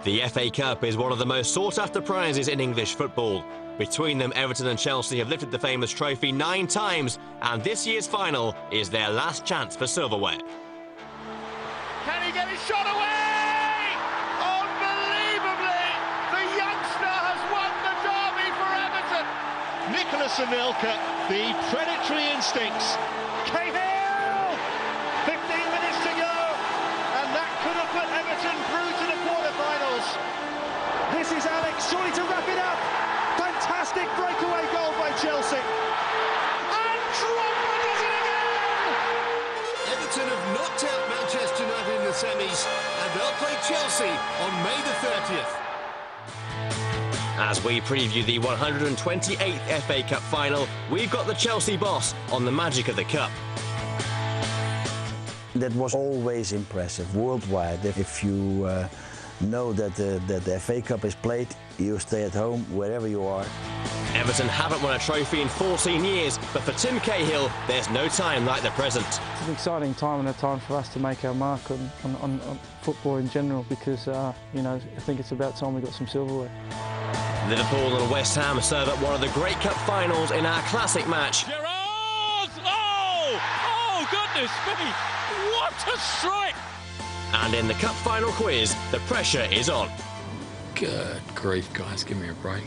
The FA Cup is one of the most sought-after prizes in English football. Between them, Everton and Chelsea have lifted the famous trophy 9 times, and this year's final is their last chance for silverware. Can he get his shot away? Unbelievably, the youngster has won the derby for Everton. Nicolas Anelka, the predatory instincts. Cahill! 15 minutes to go, and that could have put Everton through to the quarterfinals. This is Alex, surely to wrap it up. Fantastic breakaway goal by Chelsea. And Drogba does it again! Everton have knocked out Manchester United in the semis, and they'll play Chelsea on May the 30th. As we preview the 128th FA Cup final, we've got the Chelsea boss on the magic of the cup. That was always impressive worldwide. If you know that the FA Cup is played, you stay at home wherever you are. Everton haven't won a trophy in 14 years, but for Tim Cahill, there's no time like the present. It's an exciting time and a time for us to make our mark on football in general because, you know, I think it's about time we got some silverware. Liverpool and West Ham serve at one of the Great Cup finals in our classic match. Gerrard! Oh, goodness me! What a strike! And in the cup final quiz, the pressure is on. Good grief, guys, give me a break.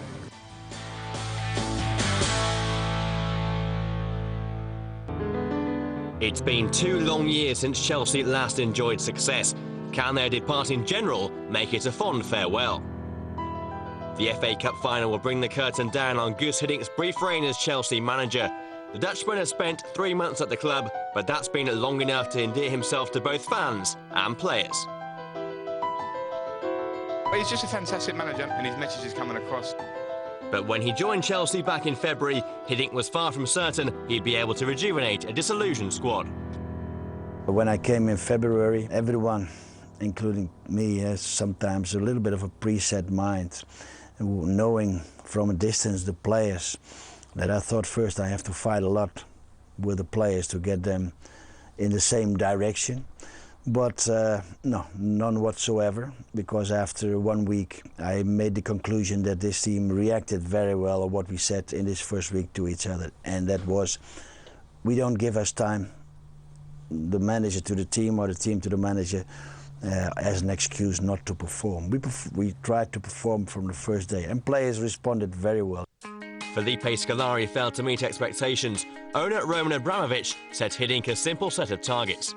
It's been 2 long years since Chelsea last enjoyed success. Can their departing general make it a fond farewell? The FA Cup final will bring the curtain down on Guus Hiddink's brief reign as Chelsea manager. The Dutchman has spent 3 months at the club, but that's been long enough to endear himself to both fans and players. He's just a fantastic manager, and his message is coming across. But when he joined Chelsea back in February, Hiddink was far from certain he'd be able to rejuvenate a disillusioned squad. When I came in February, everyone, including me, has sometimes a little bit of a preset mind, knowing from a distance the players, that I thought first I have to fight a lot with the players to get them in the same direction. But no, none whatsoever, because after 1 week I made the conclusion that this team reacted very well on what we said in this first week to each other, and that was, we don't give us time, the manager to the team or the team to the manager, as an excuse not to perform. We tried to perform from the first day, and players responded very well. Felipe Scolari failed to meet expectations. Owner Roman Abramovich set Hiddink a simple set of targets.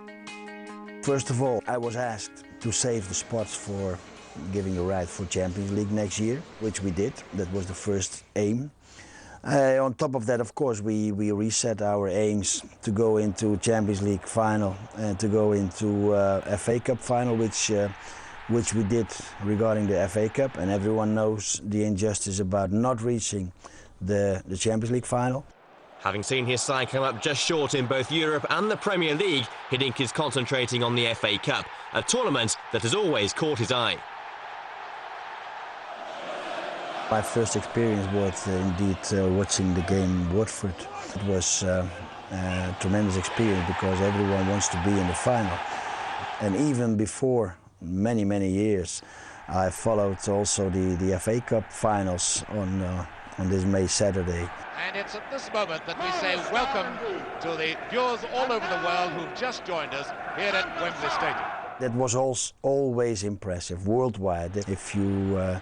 First of all, I was asked to save the spots for giving a right for Champions League next year, which we did. That was the first aim. On top of that, of course, we reset our aims to go into Champions League final and to go into FA Cup final, which we did regarding the FA Cup, and everyone knows the injustice about not reaching the Champions League final. Having seen his side come up just short in both Europe and the Premier League, Hiddink is concentrating on the FA Cup, a tournament that has always caught his eye. My first experience was indeed watching the game Watford. It was a tremendous experience because everyone wants to be in the final. And even before many, many years, I followed also the FA Cup finals on this May Saturday. And it's at this moment that we say welcome to the viewers all over the world who've just joined us here at Wembley Stadium. That was always impressive worldwide. If you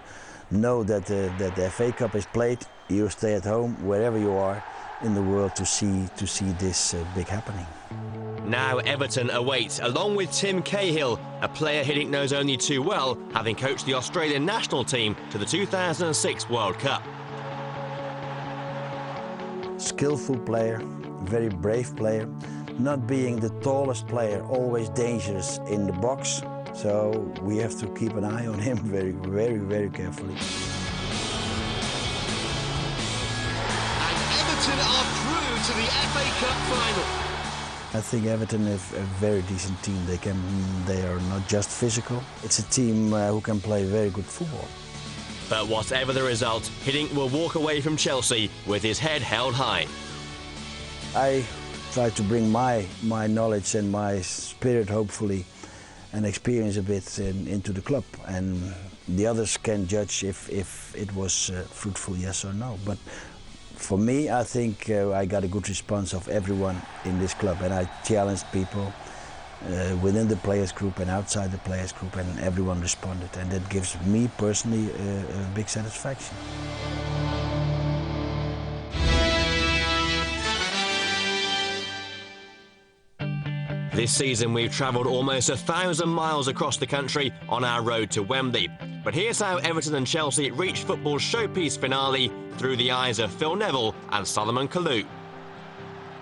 know that the FA Cup is played, you stay at home wherever you are in the world to see this big happening. Now Everton awaits, along with Tim Cahill, a player Hiddink knows only too well, having coached the Australian national team to the 2006 World Cup. Skillful player, very brave player, not being the tallest player, always dangerous in the box. So we have to keep an eye on him very, very, very carefully. And Everton are through to the FA Cup final. I think Everton is a very decent team. They are not just physical. It's a team who can play very good football. But whatever the result, Hiddink will walk away from Chelsea with his head held high. I try to bring my knowledge and my spirit, hopefully, and experience a bit into the club, and the others can judge if it was fruitful, yes or no. But for me, I think I got a good response of everyone in this club, and I challenged people within the players group and outside the players group, and everyone responded, and that gives me personally a big satisfaction. This season we've travelled almost 1,000 miles across the country on our road to Wembley. But here's how Everton and Chelsea reached football's showpiece finale through the eyes of Phil Neville and Solomon Kalou.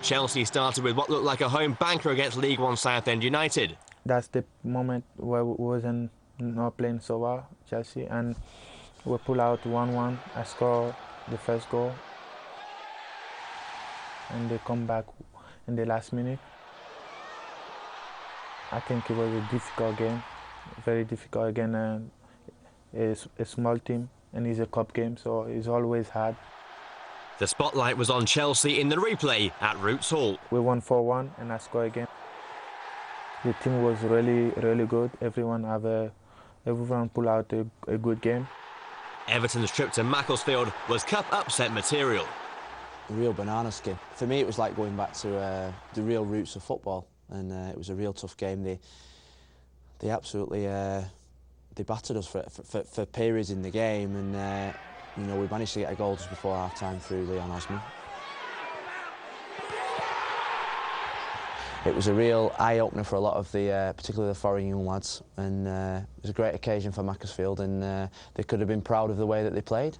Chelsea started with what looked like a home banker against League One Southend United. That's the moment where we wasn't not playing so well, Chelsea, and we pull out 1-1. I score the first goal, and they come back in the last minute. I think it was a difficult game, very difficult again. It's a small team and it's a cup game, so it's always hard. The spotlight was on Chelsea in the replay at Roots Hall. We won 4-1 and I scored again. The team was really, really good. Everyone pulled out a good game. Everton's trip to Macclesfield was cup upset material. A real banana skin. For me, it was like going back to the real roots of football, and it was a real tough game. They absolutely they battered us for periods in the game, and you know, we managed to get a goal just before half-time through Leon Osman. It was a real eye-opener for a lot of the, particularly the foreign young lads, and it was a great occasion for Macclesfield, and they could have been proud of the way that they played.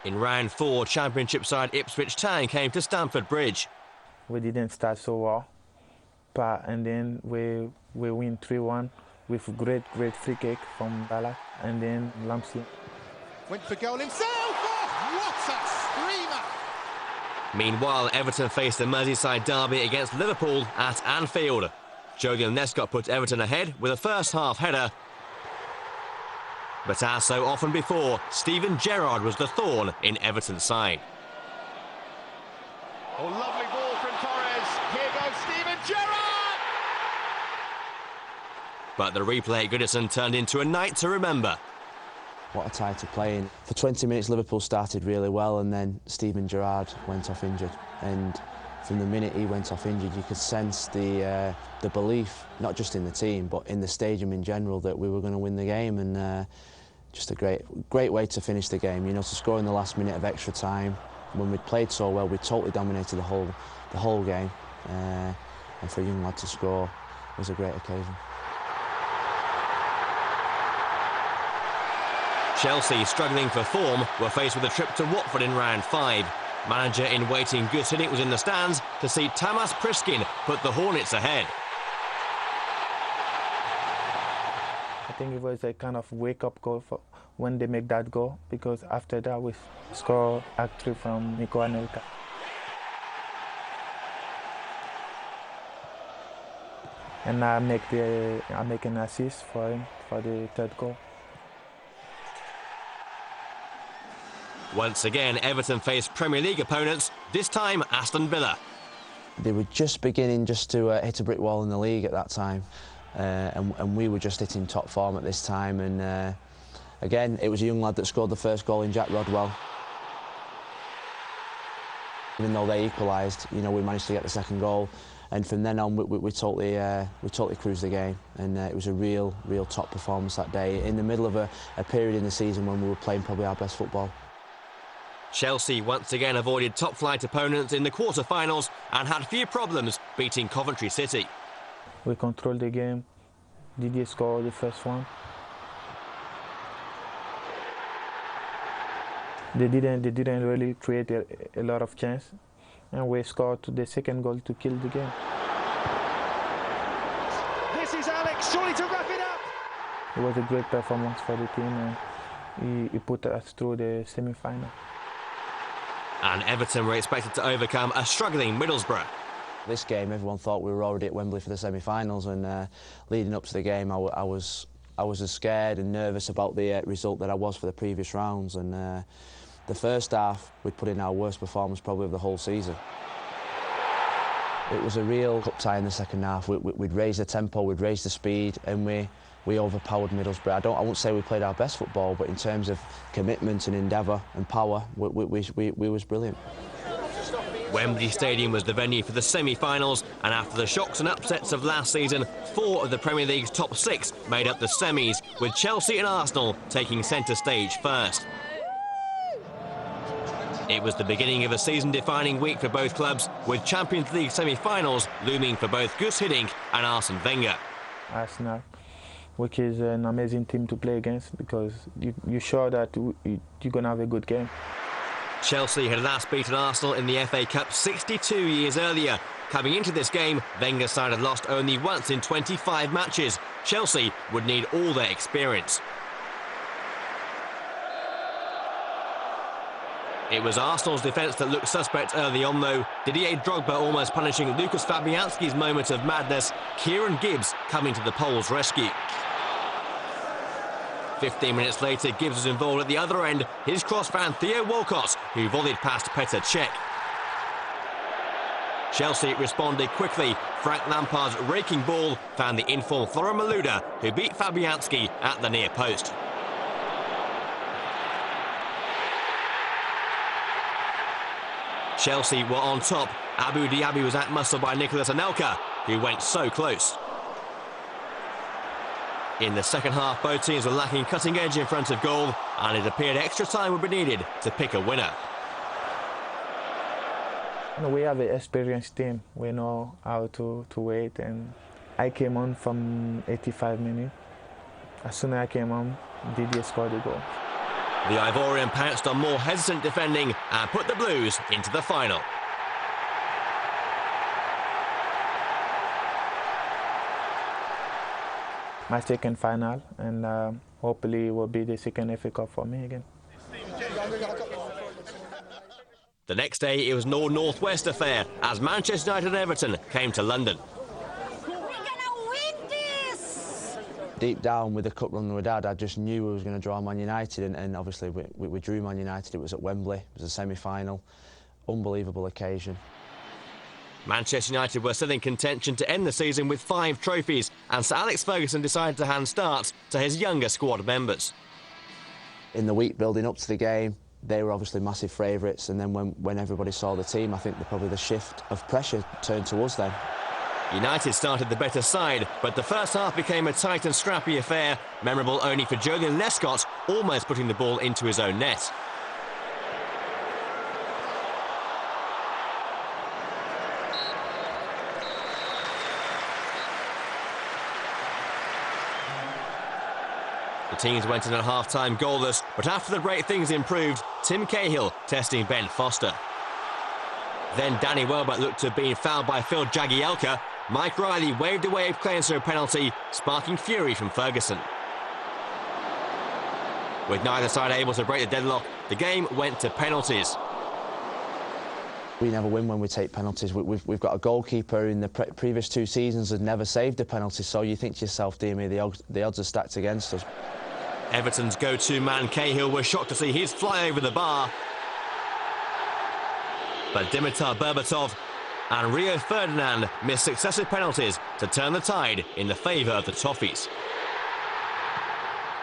In round 4, Championship side Ipswich Town came to Stamford Bridge. We didn't start so well, and then we win 3-1 with a great free kick from Ballack, and then Lamsley went for goal himself. Oh, what a screamer! Meanwhile, Everton faced the Merseyside derby against Liverpool at Anfield. Jodion Lescott put Everton ahead with a first-half header. But as so often before, Steven Gerrard was the thorn in Everton's side. Oh, lovely ball from Torres. Here goes Steven Gerrard! But the replay at Goodison turned into a night to remember. What a tie to play in. For 20 minutes, Liverpool started really well, and then Steven Gerrard went off injured. And from the minute he went off injured, you could sense the belief, not just in the team, but in the stadium in general, that we were going to win the game. And just a great way to finish the game. You know, to score in the last minute of extra time. When we'd played so well, we totally dominated the whole game. And for a young lad to score was a great occasion. Chelsea, struggling for form, were faced with a trip to Watford in round 5. Manager-in-waiting Gus Hiddink was in the stands to see Tamas Priskin put the Hornets ahead. I think it was a kind of wake-up call for when they make that goal, because after that we score actually from Nico Anelka. And I make an assist for him for the third goal. Once again, Everton faced Premier League opponents, this time Aston Villa. They were just beginning to hit a brick wall in the league at that time, and we were just hitting top form at this time. And again, it was a young lad that scored the first goal in Jack Rodwell. Even though they equalised, you know, we managed to get the second goal, and from then on we totally cruised the game, and it was a real top performance that day in the middle of a period in the season when we were playing probably our best football. Chelsea once again avoided top-flight opponents in the quarter-finals and had few problems beating Coventry City. We controlled the game. Didier scored the first one. They didn't really create a lot of chance, and we scored the second goal to kill the game. This is Alex, surely to wrap it up. It was a great performance for the team, and he put us through the semi-final. And Everton were expected to overcome a struggling Middlesbrough. This game, everyone thought we were already at Wembley for the semi-finals, and leading up to the game, I was as scared and nervous about the result that I was for the previous rounds. And the first half, we put in our worst performance probably of the whole season. It was a real cup tie in the second half. We'd raised the tempo, we'd raised the speed, and we overpowered Middlesbrough. I won't say we played our best football, but in terms of commitment and endeavour and power, we was brilliant. Wembley Stadium was the venue for the semi-finals, and after the shocks and upsets of last season, 4 of the Premier League's top 6 made up the semis, with Chelsea and Arsenal taking centre stage first. It was the beginning of a season-defining week for both clubs, with Champions League semi-finals looming for both Guus Hiddink and Arsene Wenger. Arsenal, which is an amazing team to play against, because you're sure that you're going to have a good game. Chelsea had last beaten Arsenal in the FA Cup 62 years earlier. Coming into this game, Wenger's side had lost only once in 25 matches. Chelsea would need all their experience. It was Arsenal's defence that looked suspect early on, though. Didier Drogba almost punishing Lucas Fabianski's moment of madness. Kieran Gibbs coming to the Poles' rescue. 15 minutes later, Gibbs was involved at the other end. His cross found Theo Walcott, who volleyed past Petr Cech. Chelsea responded quickly. Frank Lampard's raking ball found the informed Florian Malouda, who beat Fabianski at the near post. Chelsea were on top. Abu Diaby was outmuscled by Nicolas Anelka, who went so close. In the second half, both teams were lacking cutting edge in front of goal, and it appeared extra time would be needed to pick a winner. We have an experienced team. We know how to wait, and I came on from 85 minutes. As soon as I came on, Didier scored a goal. The Ivorian pounced on more hesitant defending and put the Blues into the final. My second final, and hopefully it will be the second FA Cup for me again. The next day, it was no North-West affair as Manchester United and Everton came to London. We're gonna win this! Deep down, with the cup run we had, I just knew we was going to draw Man United, and obviously we drew Man United. It was at Wembley. It was a semi-final. Unbelievable occasion. Manchester United were still in contention to end the season with 5 trophies, and Sir Alex Ferguson decided to hand starts to his younger squad members. In the week building up to the game, they were obviously massive favourites, and then when everybody saw the team, I think probably the shift of pressure turned to us then. United started the better side, but the first half became a tight and scrappy affair, memorable only for Julian Lescott almost putting the ball into his own net. The teams went in at half-time goalless, but after the break things improved. Tim Cahill testing Ben Foster. Then Danny Welbeck looked to have been fouled by Phil Jagielka. Mike Riley waved away a clearance for a penalty, sparking fury from Ferguson. With neither side able to break the deadlock, the game went to penalties. We never win when we take penalties. We've got a goalkeeper in the previous 2 seasons had never saved a penalty, so you think to yourself, dear me, the odds are stacked against us. Everton's go-to man Cahill was shocked to see his fly over the bar. But Dimitar Berbatov and Rio Ferdinand missed successive penalties to turn the tide in the favour of the Toffees.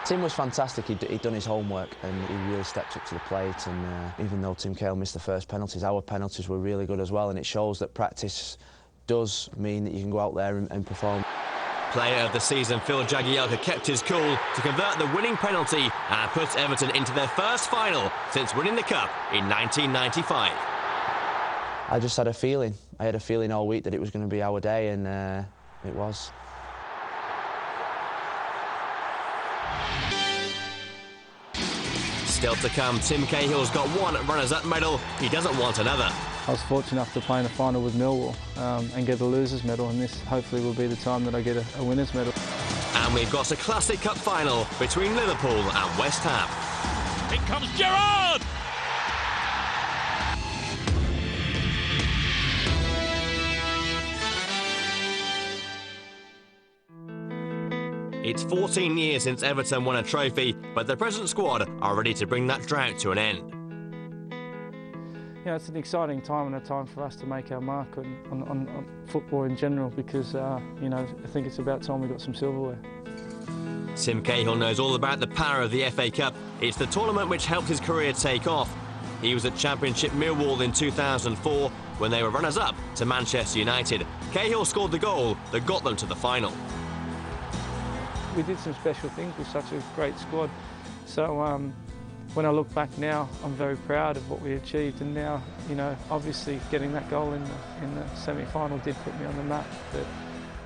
Tim was fantastic. He'd done his homework and he really stepped up to the plate, and even though Tim Cahill missed the first penalties, our penalties were really good as well, and it shows that practice does mean that you can go out there and perform. Player of the season Phil Jagielka kept his cool to convert the winning penalty and put Everton into their first final since winning the Cup in 1995. I just had a feeling. I had a feeling all week that it was going to be our day, and it was. Still to come, Tim Cahill's got 1 runners-up medal. He doesn't want another. I was fortunate enough to play in a final with Millwall and get a losers medal, and this hopefully will be the time that I get a winners medal. And we've got a classic cup final between Liverpool and West Ham. In comes Gerrard! It's 14 years since Everton won a trophy, but the present squad are ready to bring that drought to an end. know, it's an exciting time and a time for us to make our mark on football in general because, you know, I think it's about time we got some silverware. Tim Cahill knows all about the power of the FA Cup. It's the tournament which helped his career take off. He was at Championship Millwall in 2004 when they were runners-up to Manchester United. Cahill scored the goal that got them to the final. We did some special things with such a great squad. So when I look back now, I'm very proud of what we achieved. And now, you know, obviously getting that goal in the semi-final did put me on the map. But,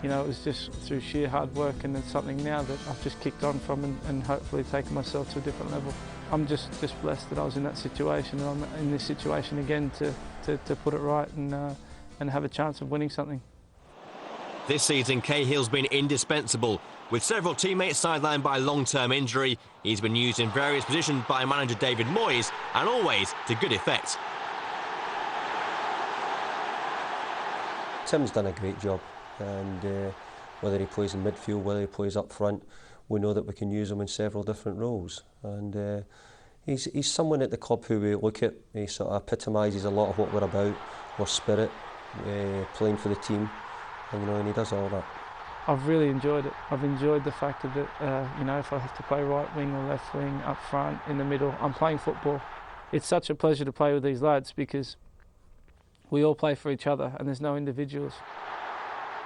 you know, it was just through sheer hard work, and it's something now that I've just kicked on from and hopefully taken myself to a different level. I'm just blessed that I was in that situation, and I'm in this situation again to put it right and have a chance of winning something. This season, Cahill's been indispensable. With several teammates sidelined by long-term injury, he's been used in various positions by manager David Moyes, and always to good effect. Tim's done a great job, and whether he plays in midfield, whether he plays up front, we know that we can use him in several different roles. And he's someone at the club who we look at. He sort of epitomises a lot of what we're about, our spirit, playing for the team, and, you know, and he does all that. I've really enjoyed it. I've enjoyed the fact that, you know, if I have to play right wing or left wing, up front, in the middle, I'm playing football. It's such a pleasure to play with these lads because we all play for each other and there's no individuals.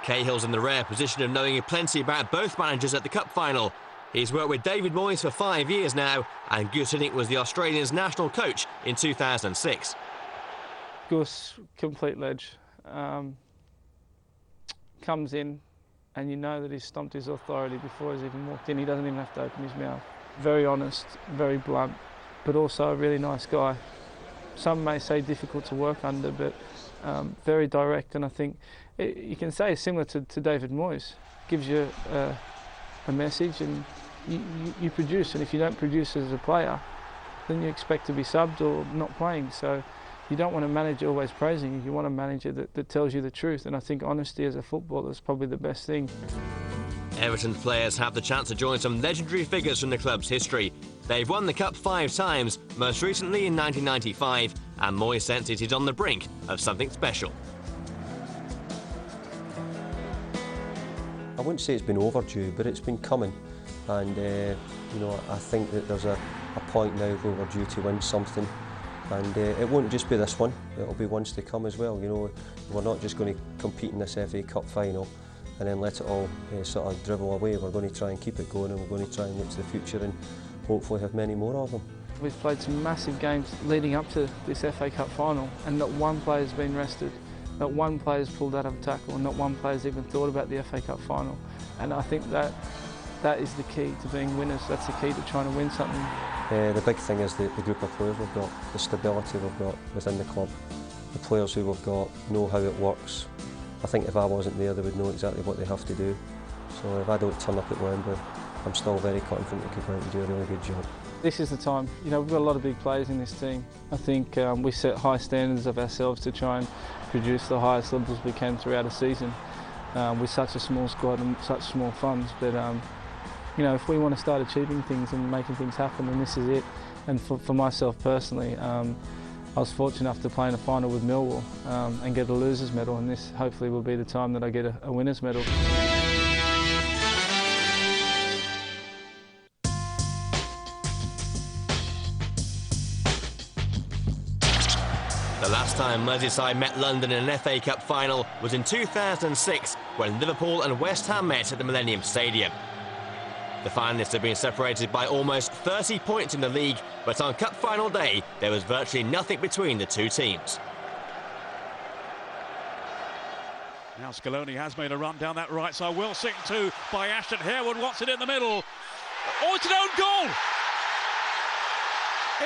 Cahill's in the rare position of knowing plenty about both managers at the Cup final. He's worked with David Moyes for 5 years now, and Gus Hiddink was the Australians' national coach in 2006. Gus, complete ledge. Comes in, and you know that he's stomped his authority before he's even walked in. He doesn't even have to open his mouth. Very honest, very blunt, but also a really nice guy. Some may say difficult to work under, but very direct, and I think you can say it's similar to David Moyes. Gives you a message and you produce, and if you don't produce as a player, then you expect to be subbed or not playing. So you don't want a manager always praising you, you want a manager that tells you the truth, and I think honesty as a footballer is probably the best thing. Everton players have the chance to join some legendary figures from the club's history. They've won the Cup 5 times, most recently in 1995, and Moyes senses he's on the brink of something special. I wouldn't say it's been overdue, but it's been coming, and you know, I think that there's a point now where we're due to win something, and it won't just be this one, it'll be ones to come as well. You know, we're not just going to compete in this FA Cup final and then let it all sort of dribble away. We're going to try and keep it going, and we're going to try and look to the future and hopefully have many more of them. We've played some massive games leading up to this FA Cup final, and not one player's been rested. Not one player's pulled out of a tackle, and not one player's even thought about the FA Cup final. And I think that is the key to being winners. That's the key to trying to win something. The big thing is the group of players we've got, the stability we've got within the club. The players who we've got know how it works. I think if I wasn't there, they would know exactly what they have to do. So if I don't turn up at Wembley, I'm still very confident we can go out and do a really good job. This is the time. You know, we've got a lot of big players in this team. I think we set high standards of ourselves to try and produce the highest levels we can throughout a season with such a small squad and such small funds. But you know, if we want to start achieving things and making things happen, then this is it. And for myself personally, I was fortunate enough to play in a final with Millwall and get a losers medal, and this hopefully will be the time that I get a winners medal. The last time Merseyside met London in an FA Cup final was in 2006, when Liverpool and West Ham met at the Millennium Stadium. The finalists have been separated by almost 30 points in the league, but on Cup final day, there was virtually nothing between the two teams. Now Scaloni has made a run down that right side, well singed to by Ashton. Harewood wants it in the middle. Oh, it's an own goal!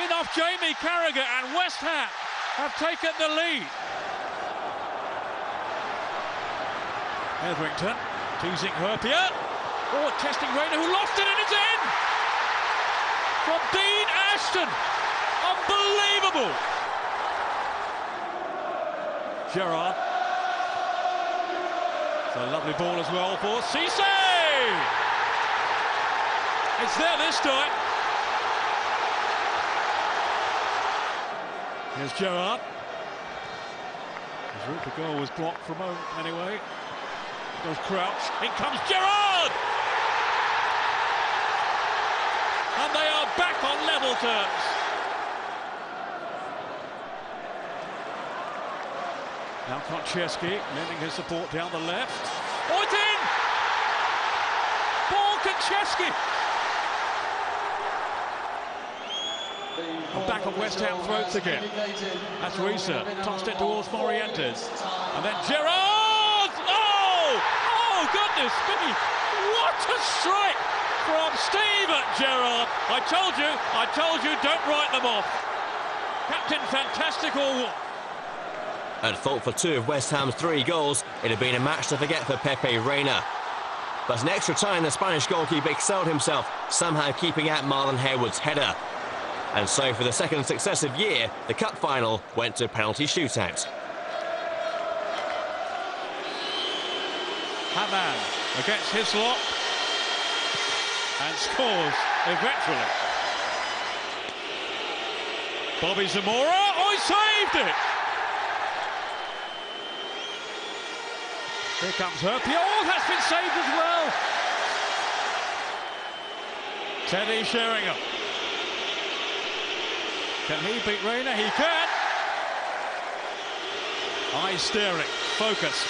In off Jamie Carragher, and West Ham have taken the lead. Etherington teasing Hurpier. Oh, testing Rayner, who lost it, and it's in! From Dean Ashton. Unbelievable! Gerrard. It's a lovely ball as well for Cisse! It's there this time. Here's Gerrard. The goal was blocked for a moment anyway. Goes Crouch. In comes Gerrard! And they are back on level terms. Now Konchesky lending his support down the left. Oh, it's in! Paul Konchesky! And back on West Ham throats again. That's Risa, tossed it towards Morientes. And then Gerrard! Oh! Oh, goodness me! What a strike from Steven Gerrard! I told you, don't write them off. Captain Fantastic all. At fault for 2 of West Ham's 3 goals, it had been a match to forget for Pepe Reina. But in extra time, the Spanish goalkeeper excelled himself, somehow keeping out Marlon Harewood's header. And so for the second successive year, the cup final went to penalty shootout. Hamann against Hislop and scores eventually. Bobby Zamora, oh, he saved it! Here comes Herpio, oh, that's been saved as well! Teddy Sheringham. Can he beat Reina? He can! Eyes staring, focused,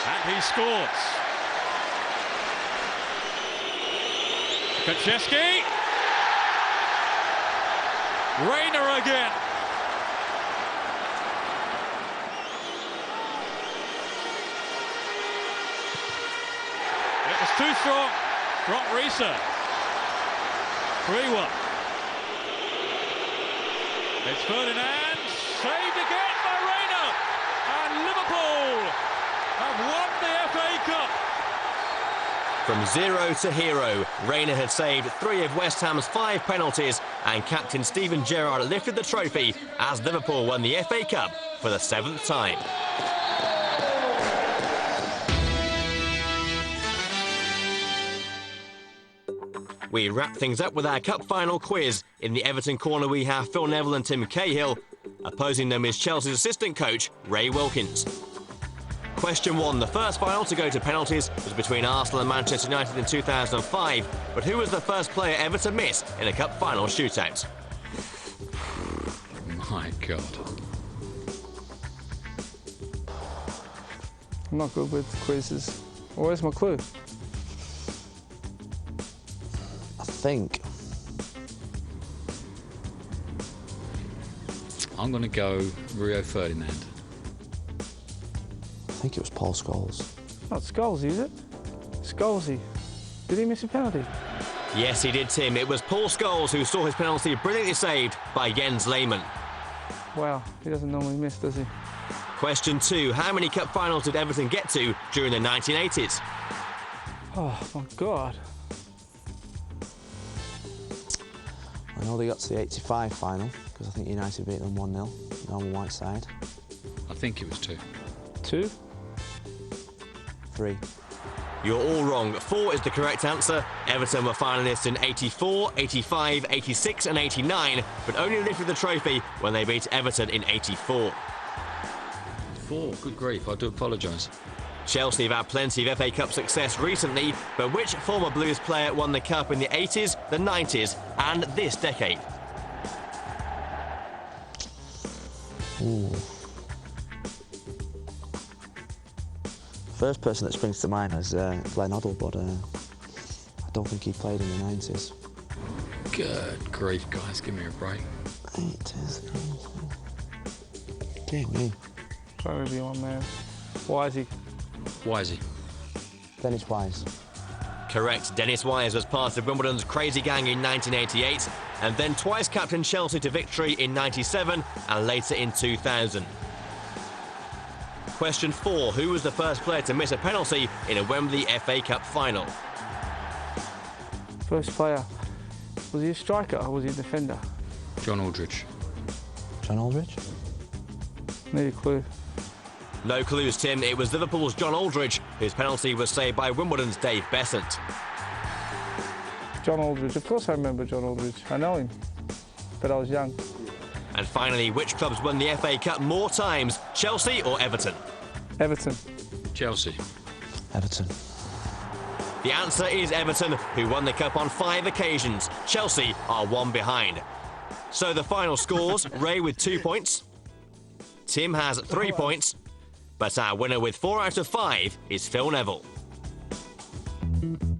and he scores. Konchesky. Reina again. It was too strong. Brock Risa. 3-1. It's Ferdinand, saved again by Reina, and Liverpool have won the FA Cup. From 0 to hero, Reina had saved 3 of West Ham's 5 penalties, and captain Steven Gerrard lifted the trophy as Liverpool won the FA Cup for the 7th time. We wrap things up with our cup final quiz. In the Everton corner we have Phil Neville and Tim Cahill. Opposing them is Chelsea's assistant coach, Ray Wilkins. Question 1. The first final to go to penalties was between Arsenal and Manchester United in 2005. But who was the first player ever to miss in a cup final shootout? My God. I'm not good with quizzes. Where's my clue? I think. I'm going to go Rio Ferdinand. I think it was Paul Scholes. Not Scholesy, is it? Scholesy. Did he miss a penalty? Yes, he did, Tim. It was Paul Scholes who saw his penalty brilliantly saved by Jens Lehmann. Wow, he doesn't normally miss, does he? Question 2. How many cup finals did Everton get to during the 1980s? Oh, my God. I know they got to the 85 final, because I think United beat them 1-0, Norman Whiteside. I think it was 2. 2? 3. You're all wrong. 4 is the correct answer. Everton were finalists in 84, 85, 86 and 89, but only lifted the trophy when they beat Everton in 84. 4, good grief, I do apologise. Chelsea have had plenty of FA Cup success recently, but which former Blues player won the Cup in the 80s, the 90s and this decade? Ooh. First person that springs to mind is Glenn Hoddle, but I don't think he played in the 90s. Good grief, guys, give me a break. 80s. Dear me. Probably be one man. Wisey. Wisey. Dennis Wise. Correct. Dennis Wise was part of Wimbledon's crazy gang in 1988 and then twice captained Chelsea to victory in 97 and later in 2000. Question 4. Who was the first player to miss a penalty in a Wembley FA Cup final? First player. Was he a striker or was he a defender? John Aldridge. John Aldridge? Need a clue. No clues, Tim. It was Liverpool's John Aldridge, whose penalty was saved by Wimbledon's Dave Besant. John Aldridge. Of course I remember John Aldridge. I know him, but I was young. And finally, which clubs won the FA Cup more times, Chelsea or Everton? Everton. Chelsea. Everton. The answer is Everton, who won the Cup on 5 occasions. Chelsea are 1 behind. So the final scores, Ray with 2 points. Tim has 3 points. But our winner with 4 out of 5 is Phil Neville.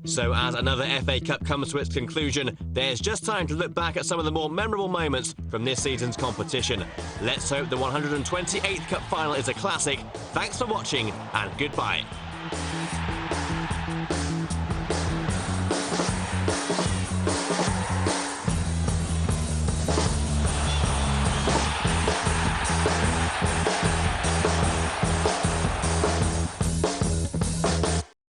So as another FA Cup comes to its conclusion, there's just time to look back at some of the more memorable moments from this season's competition. Let's hope the 128th Cup final is a classic. Thanks for watching and goodbye.